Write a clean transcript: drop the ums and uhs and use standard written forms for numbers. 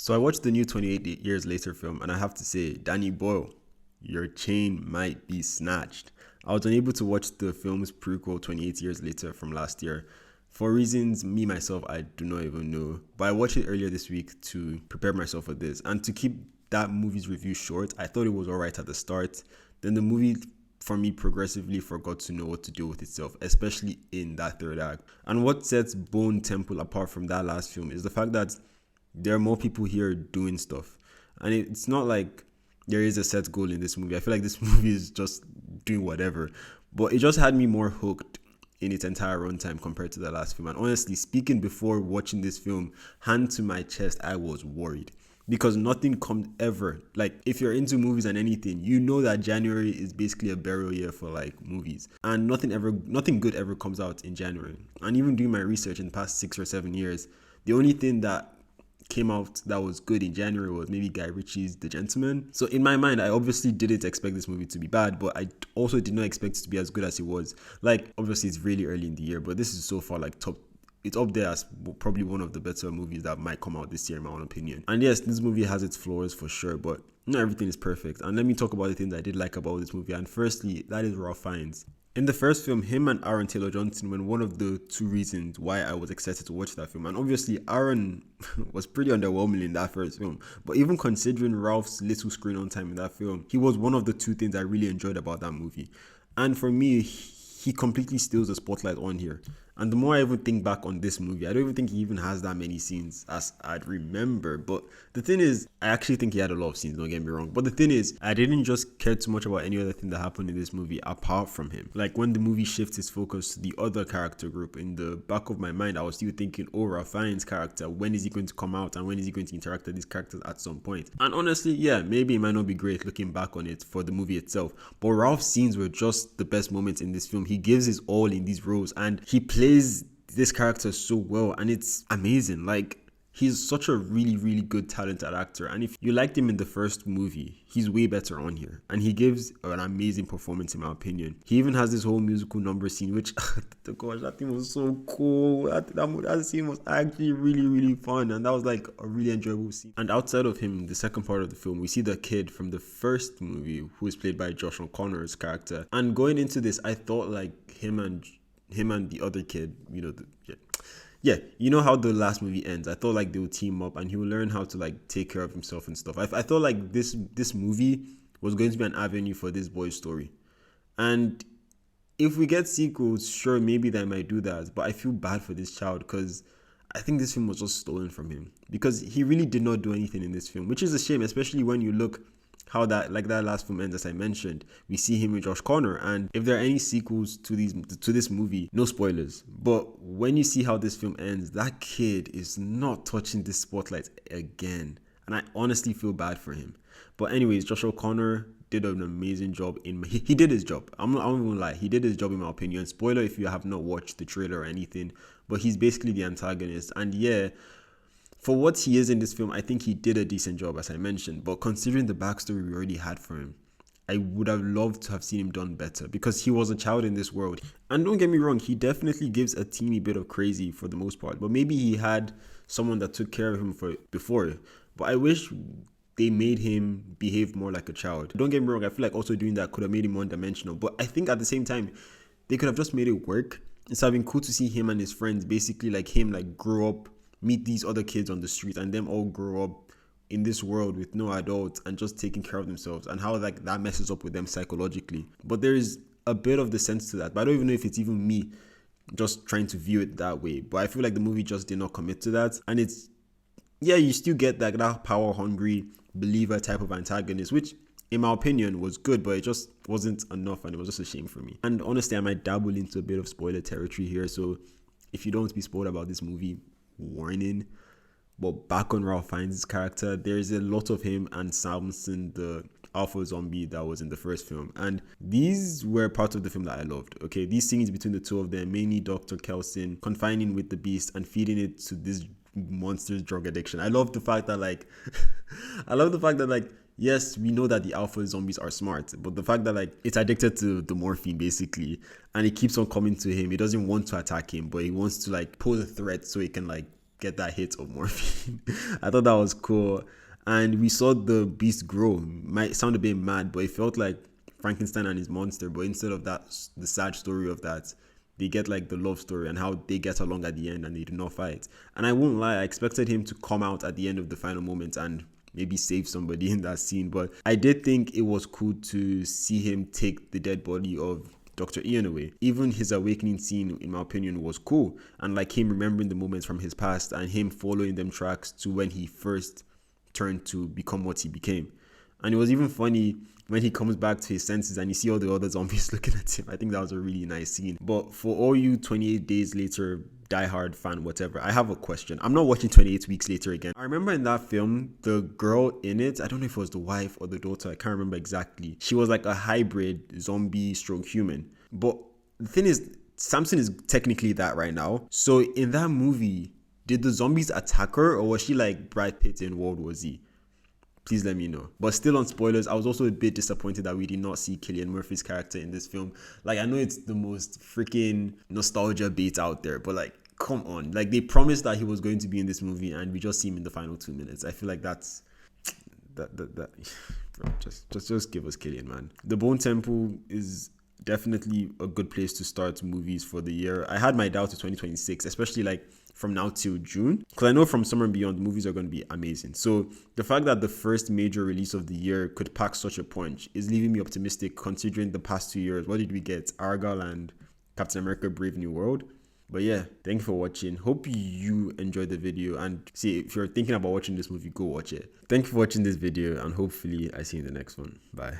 So I watched the new 28 Years Later film, and I have to say, Danny Boyle, your chain might be snatched. I was unable to watch the film's prequel 28 Years Later from last year. For reasons me myself I do not even know. But I watched it earlier this week to prepare myself for this. And to keep that movie's review short, I thought it was alright at the start. Then the movie for me progressively forgot to know what to do with itself, especially in that third act. And what sets Bone Temple apart from that last film is the fact that there are more people here doing stuff. And it's not like there is a set goal in this movie. I feel like this movie is just doing whatever. But it just had me more hooked in its entire runtime compared to the last film. And honestly, speaking before watching this film, hand to my chest, I was worried. Because nothing comes ever. Like, if you're into movies and anything, you know that January is basically a burial year for like movies. And nothing good ever comes out in January. And even doing my research in the past 6 or 7 years, the only thing that came out that was good in January was maybe Guy Ritchie's The Gentleman. So in my mind, I obviously didn't expect this movie to be bad, but I also did not expect it to be as good as it was. Like, obviously it's really early in the year, but this is so far like top. It's up there as probably one of the better movies that might come out this year, in my own opinion. And yes, this movie has its flaws for sure, but not everything is perfect. And let me talk about the things I did like about this movie. And firstly, that is Ralph Fiennes. In the first film, him and Aaron Taylor Johnson were one of the two reasons why I was excited to watch that film. And obviously, Aaron was pretty underwhelming in that first film. But even considering Ralph's little screen on time in that film, he was one of the two things I really enjoyed about that movie. And for me, he completely steals the spotlight on here. And the more I even think back on this movie, I don't even think he even has that many scenes as I'd remember. But the thing is, I actually think he had a lot of scenes, don't get me wrong. But the thing is, I didn't just care too much about any other thing that happened in this movie apart from him. Like when the movie shifts its focus to the other character group, in the back of my mind, I was still thinking, oh, Ralph Fiennes' character, when is he going to come out and when is he going to interact with these characters at some point? And honestly, yeah, maybe it might not be great looking back on it for the movie itself. But Ralph's scenes were just the best moments in this film. He gives his all in these roles and he plays this character so well, and it's amazing. Like, he's such a really good talented actor, and if you liked him in the first movie, he's way better on here, and he gives an amazing performance in my opinion. He even has this whole musical number scene, which gosh, that thing was so cool. That scene was actually really fun, and that was like a really enjoyable scene. And outside of him, the second part of the film, we see the kid from the first movie who is played by Josh O'Connor's character. And going into this, I thought like him and the other kid, you know how the last movie ends. I thought like they would team up and he would learn how to like take care of himself and stuff. I thought like this movie was going to be an avenue for this boy's story. And if we get sequels, sure, maybe they might do that. But I feel bad for this child because I think this film was just stolen from him, because he really did not do anything in this film, which is a shame, especially when you look how that last film ends. As I mentioned, we see him with Josh Connor, and if there are any sequels to this movie, no spoilers, but when you see how this film ends, that kid is not touching this spotlight again, and I honestly feel bad for him. But anyways, Josh O'Connor did an amazing job he did his job. I'm not gonna lie, he did his job in my opinion. Spoiler if you have not watched the trailer or anything, but he's basically the antagonist, and yeah, for what he is in this film, I think he did a decent job, as I mentioned. But considering the backstory we already had for him, I would have loved to have seen him done better, because he was a child in this world. And don't get me wrong, he definitely gives a teeny bit of crazy for the most part. But maybe he had someone that took care of him before. But I wish they made him behave more like a child. Don't get me wrong, I feel like also doing that could have made him one-dimensional. But I think at the same time, they could have just made it work. It's having cool to see him and his friends, basically like him, like grow up, meet these other kids on the street, and them all grow up in this world with no adults and just taking care of themselves, and how like that messes up with them psychologically. But there is a bit of the sense to that, but I don't even know if it's even me just trying to view it that way. But I feel like the movie just did not commit to that, and it's, yeah, you still get that power hungry believer type of antagonist, which in my opinion was good, but it just wasn't enough, and it was just a shame for me. And honestly, I might dabble into a bit of spoiler territory here, so if you don't want to be spoiled about this movie, warning. But back on Ralph Fiennes' character, there's a lot of him and Samson, the alpha zombie that was in the first film, and these were parts of the film that I loved. Okay, these scenes between the two of them, mainly Dr. Kelson confining with the beast and feeding it to this monster's drug addiction. I love the fact that like yes, we know that the alpha zombies are smart, but the fact that like it's addicted to the morphine basically, and it keeps on coming to him. It doesn't want to attack him, but he wants to like pose a threat so it can like get that hit of morphine. I thought that was cool. And we saw the beast grow. Might sound a bit mad, but it felt like Frankenstein and his monster. But instead of that, the sad story of that, they get like the love story and how they get along at the end and they do not fight. And I won't lie, I expected him to come out at the end of the final moment and maybe save somebody in that scene. But I did think it was cool to see him take the dead body of Dr. Ian away. Even his awakening scene, in my opinion, was cool. And like him remembering the moments from his past and him following them tracks to when he first turned to become what he became. And it was even funny when he comes back to his senses and you see all the other zombies looking at him. I think that was a really nice scene. But for all you 28 days later diehard fan, whatever, I have a question. I'm not watching 28 weeks later again. I remember in that film, the girl in it, I don't know if it was the wife or the daughter, I can't remember exactly. She was like a hybrid zombie stroke human. But the thing is, Samson is technically that right now. So in that movie, did the zombies attack her or was she like Brad Pitt in World War Z? Please let me know. But still on spoilers, I was also a bit disappointed that we did not see Cillian Murphy's character in this film. Like, I know it's the most freaking nostalgia bait out there, but like, come on. Like, they promised that he was going to be in this movie and we just see him in the final 2 minutes. I feel like that's... Bro, just give us Cillian, man. The Bone Temple is definitely a good place to start movies for the year. I had my doubts of 2026, especially like from now till June, because I know from Summer and Beyond the movies are going to be amazing. So the fact that the first major release of the year could pack such a punch is leaving me optimistic, considering the past 2 years. What did we get? Argyle and Captain America Brave New World. But yeah, thank you for watching. Hope you enjoyed the video, and see, if you're thinking about watching this movie, go watch it. Thank you for watching this video, and hopefully I see you in the next one. Bye.